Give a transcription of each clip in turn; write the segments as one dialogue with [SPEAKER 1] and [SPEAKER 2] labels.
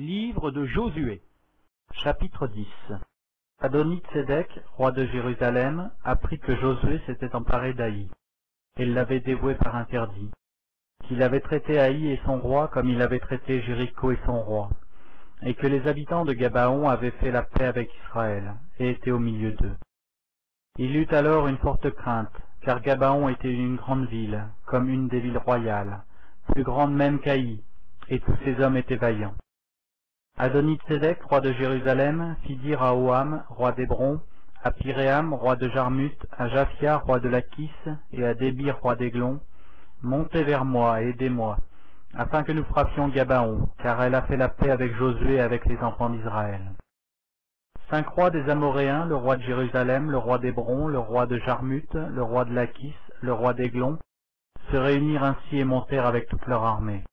[SPEAKER 1] Livre de Josué.
[SPEAKER 2] Chapitre 10. Adoni-Tsédek, roi de Jérusalem, apprit que Josué s'était emparé d'Aï, et l'avait dévoué par interdit, qu'il avait traité Aï et son roi comme il avait traité Jéricho et son roi, et que les habitants de Gabaon avaient fait la paix avec Israël, et étaient au milieu d'eux. Il eut alors une forte crainte, car Gabaon était une grande ville, comme une des villes royales, plus grande même qu'Aï, et tous ses hommes étaient vaillants. Adoni-Tsédek, roi de Jérusalem, fit dire à Oham, roi d'Hébron, à Piréam, roi de Jarmuth, à Japhia, roi de Lachis, et à Débir, roi d'Églon, « Montez vers moi et aidez-moi, afin que nous frappions Gabaon, car elle a fait la paix avec Josué et avec les enfants d'Israël. » 5 rois des Amoréens, le roi de Jérusalem, le roi d'Hébron, le roi de Jarmuth, le roi de Lachis, le roi d'Églon, se réunirent ainsi et montèrent avec toute leur armée.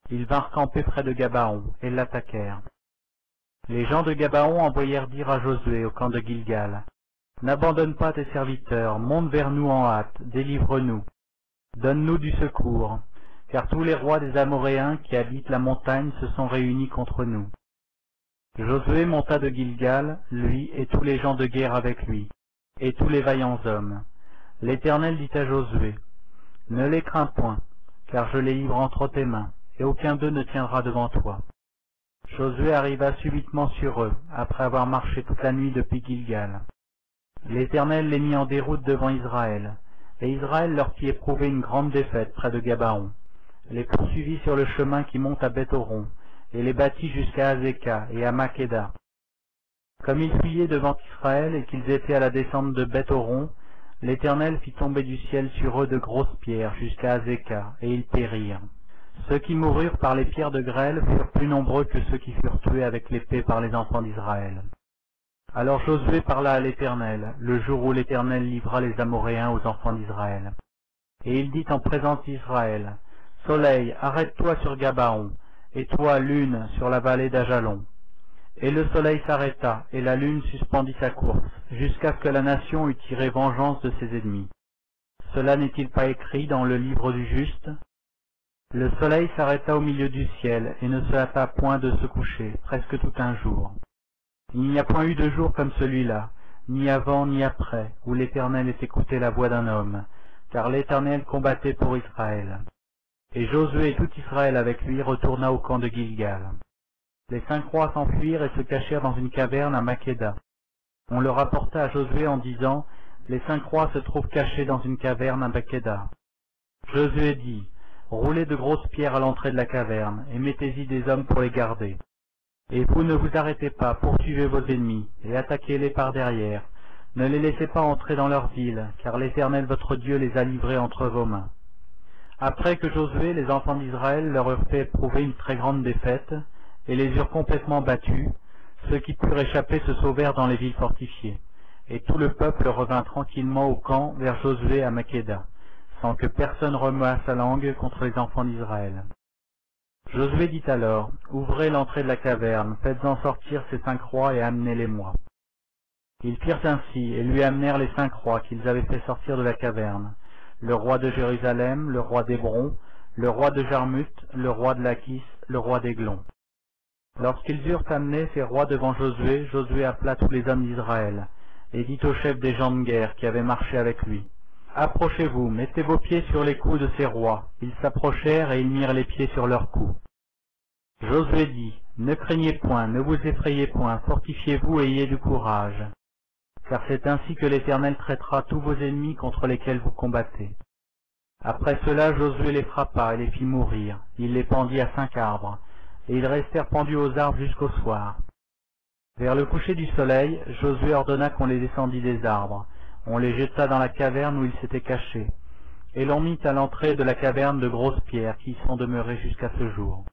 [SPEAKER 2] Ils vinrent camper près de Gabaon, et l'attaquèrent. Les gens de Gabaon envoyèrent dire à Josué au camp de Gilgal, « N'abandonne pas tes serviteurs, monte vers nous en hâte, délivre-nous. Donne-nous du secours, car tous les rois des Amoréens qui habitent la montagne se sont réunis contre nous. » Josué monta de Gilgal, lui et tous les gens de guerre avec lui, et tous les vaillants hommes. L'Éternel dit à Josué, « Ne les crains point, car je les livre entre tes mains, et aucun d'eux ne tiendra devant toi. » Josué arriva subitement sur eux, après avoir marché toute la nuit depuis Gilgal. L'Éternel les mit en déroute devant Israël, et Israël leur fit éprouver une grande défaite près de Gabaon, les poursuivit sur le chemin qui monte à Beth-Horon, et les battit jusqu'à Azéka et à Makeda. Comme ils fuyaient devant Israël et qu'ils étaient à la descente de Beth-Horon, l'Éternel fit tomber du ciel sur eux de grosses pierres jusqu'à Azéka, et ils périrent. Ceux qui moururent par les pierres de grêle furent plus nombreux que ceux qui furent tués avec l'épée par les enfants d'Israël. Alors Josué parla à l'Éternel, le jour où l'Éternel livra les Amoréens aux enfants d'Israël. Et il dit en présence d'Israël, « Soleil, arrête-toi sur Gabaon, et toi, lune, sur la vallée d'Ajalon. » Et le soleil s'arrêta, et la lune suspendit sa course, jusqu'à ce que la nation eût tiré vengeance de ses ennemis. Cela n'est-il pas écrit dans le livre du juste? Le soleil s'arrêta au milieu du ciel, et ne se hâta point de se coucher, presque tout un jour. Il n'y a point eu de jour comme celui-là, ni avant ni après, où l'Éternel ait écouté la voix d'un homme, car l'Éternel combattait pour Israël. Et Josué et tout Israël avec lui retourna au camp de Gilgal. Les 5 rois s'enfuirent et se cachèrent dans une caverne à Makeda. On le rapporta à Josué en disant, « Les 5 rois se trouvent cachés dans une caverne à Makeda. » Josué dit, « Roulez de grosses pierres à l'entrée de la caverne, et mettez-y des hommes pour les garder. Et vous ne vous arrêtez pas, poursuivez vos ennemis, et attaquez-les par derrière. Ne les laissez pas entrer dans leur ville, car l'Éternel votre Dieu les a livrés entre vos mains. » Après que Josué, les enfants d'Israël, leur eurent fait éprouver une très grande défaite, et les eurent complètement battus, ceux qui purent échapper se sauvèrent dans les villes fortifiées, et tout le peuple revint tranquillement au camp vers Josué à Makeda, sans que personne remuât sa langue contre les enfants d'Israël. Josué dit alors, « Ouvrez l'entrée de la caverne, faites-en sortir ces 5 rois et amenez-les-moi. » Ils firent ainsi, et lui amenèrent les 5 rois qu'ils avaient fait sortir de la caverne, le roi de Jérusalem, le roi d'Hébron, le roi de Jarmuth, le roi de Lachis, le roi d'Églon. Lorsqu'ils eurent amené ces rois devant Josué, Josué appela tous les hommes d'Israël, et dit aux chefs des gens de guerre qui avaient marché avec lui, « Approchez-vous, mettez vos pieds sur les coups de ces rois. » Ils s'approchèrent et ils mirent les pieds sur leurs coups. Josué dit, « Ne craignez point, ne vous effrayez point, fortifiez-vous et ayez du courage. Car c'est ainsi que l'Éternel traitera tous vos ennemis contre lesquels vous combattez. » Après cela, Josué les frappa et les fit mourir. Il les pendit à 5 arbres, et ils restèrent pendus aux arbres jusqu'au soir. Vers le coucher du soleil, Josué ordonna qu'on les descendît des arbres. On les jeta dans la caverne où ils s'étaient cachés, et l'on mit à l'entrée de la caverne de grosses pierres qui y sont demeurées jusqu'à ce jour.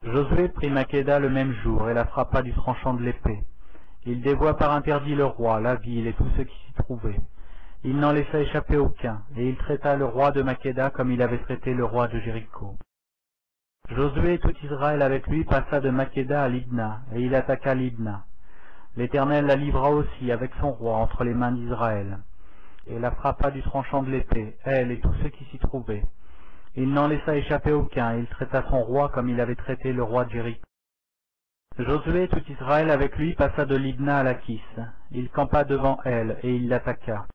[SPEAKER 2] Josué prit Makeda le même jour et la frappa du tranchant de l'épée. Il dévoua par interdit le roi, la ville et tous ceux qui s'y trouvaient. Il n'en laissa échapper aucun, et il traita le roi de Makeda comme il avait traité le roi de Jéricho. Josué et tout Israël avec lui passa de Makeda à Libna, et il attaqua Libna. L'Éternel la livra aussi avec son roi entre les mains d'Israël, et la frappa du tranchant de l'épée, elle et tous ceux qui s'y trouvaient. Il n'en laissa échapper aucun, et il traita son roi comme il avait traité le roi de Jéricho. Josué et tout Israël avec lui passa de Libna à Lachis. Il campa devant elle, et il l'attaqua.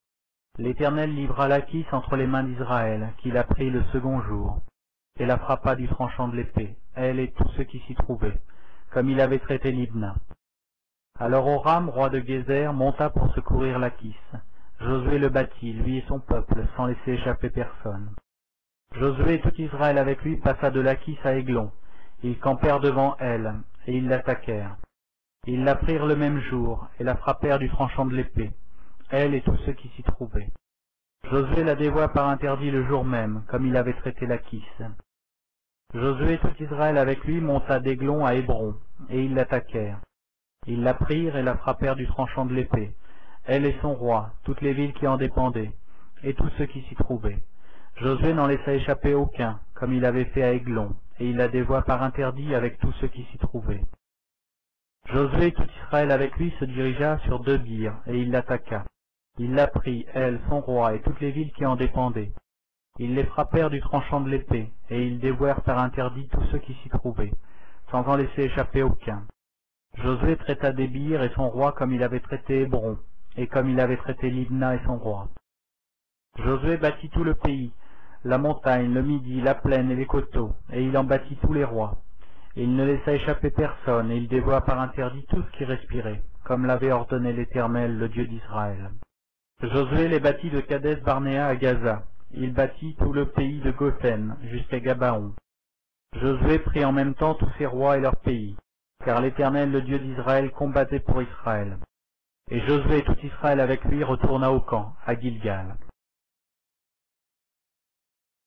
[SPEAKER 2] L'Éternel livra Lachis entre les mains d'Israël, qui la prit le second jour, et la frappa du tranchant de l'épée, elle et tous ceux qui s'y trouvaient, comme il avait traité Libna. Alors Horam, roi de Gézer, monta pour secourir Lachis. Josué le battit, lui et son peuple, sans laisser échapper personne. Josué et tout Israël avec lui passa de Lachis à Églon. Ils campèrent devant elle, et ils l'attaquèrent. Ils la prirent le même jour, et la frappèrent du tranchant de l'épée, elle et tous ceux qui s'y trouvaient. Josué la dévoua par interdit le jour même, comme il avait traité Lachis. Josué et tout Israël avec lui monta d'Églon à Hébron, et ils l'attaquèrent. Ils la prirent et la frappèrent du tranchant de l'épée, elle et son roi, toutes les villes qui en dépendaient, et tous ceux qui s'y trouvaient. Josué n'en laissa échapper aucun, comme il avait fait à Églon, et il la dévoua par interdit avec tous ceux qui s'y trouvaient. Josué et tout Israël avec lui se dirigea sur Debir, et il l'attaqua. Il la prit, elle, son roi, et toutes les villes qui en dépendaient. Ils les frappèrent du tranchant de l'épée, et ils dévouèrent par interdit tous ceux qui s'y trouvaient, sans en laisser échapper aucun. Josué traita Débir et son roi comme il avait traité Hébron, et comme il avait traité Libna et son roi. Josué bâtit tout le pays, la montagne, le midi, la plaine et les coteaux, et il en bâtit tous les rois. Il ne laissa échapper personne, et il dévoua par interdit tout ce qui respirait, comme l'avait ordonné l'Éternel, le Dieu d'Israël. Josué les bâtit de Kadès Barnéa à Gaza. Il bâtit tout le pays de Gothen, jusqu'à Gabaon. Josué prit en même temps tous ses rois et leurs pays, car l'Éternel, le Dieu d'Israël, combattait pour Israël. Et Josué et tout Israël avec lui retourna au camp, à Gilgal.